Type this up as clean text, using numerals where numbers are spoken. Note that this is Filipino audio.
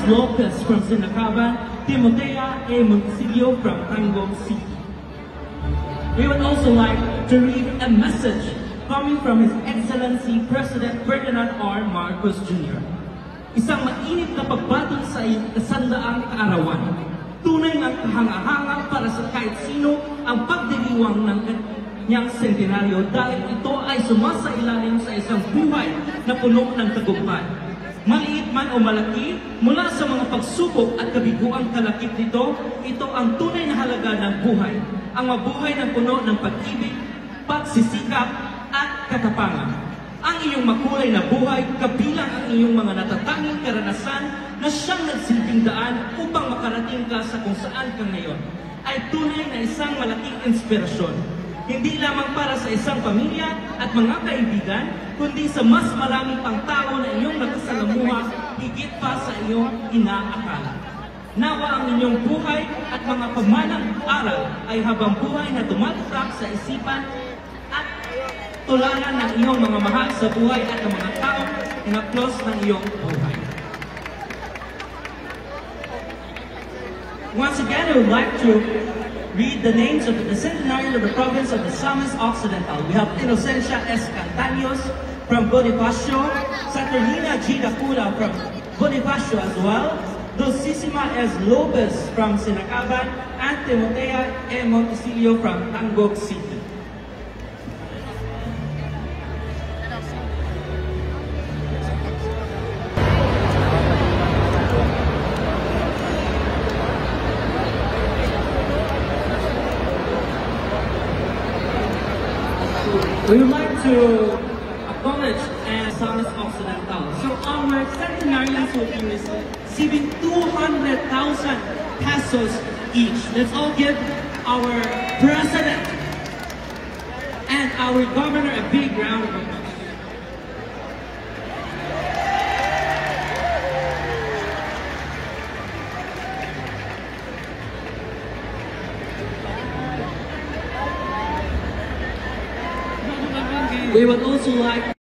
Lopez from Sinacaban, Timotea A. Montesilio from Tangog City. We would also like to read a message coming from His Excellency President Ferdinand R. Marcos Jr. Isang mainit na pagbati sa kasandaang kaarawan. Tunay ng kahanga-hanga para sa kahit sino ang pagdiriwang ng kanyang sentenaryo dahil ito ay sumasailalim sa isang buhay na puno ng tagumpay. Maliit man o malaki, mula sa mga pagsubok at kabiguang kalakip nito, ito ang tunay na halaga ng buhay. Ang mabuhay ng puno ng pag-ibig, pagsisikap at katapangan. Ang iyong makulay na buhay, kabilang ang iyong mga natatanging karanasan na siyang nagsilbing daan upang makarating ka sa kung saan ka ngayon, ay tunay na isang malaking inspirasyon. Hindi lamang para sa isang pamilya at mga kaibigan, kundi sa mas maraming pang tao na iyong nakasalamuha, higit pa sa iyong inaakala. Nawa ang inyong buhay at mga pamanang aral ay habang buhay na tumatatak sa isipan at tularan ng iyong mga mahal sa buhay at ng mga tao na close ng iyong buhay. Once again, I would like to read the names of the centenarian of the province of the Misamis Occidental. We have Inocencia S. Cantanios from Bonifacio, Saturnina G. Dacula from Bonifacio as well, Dulcissima S. Lopez from Sinacaban, and Timotea A. Montesilio from Tangog City. We would like to acknowledge Misamis Occidental. So our centenarians will be receiving 200,000 pesos each. Let's all give our president and our governor a big round of applause. We would also like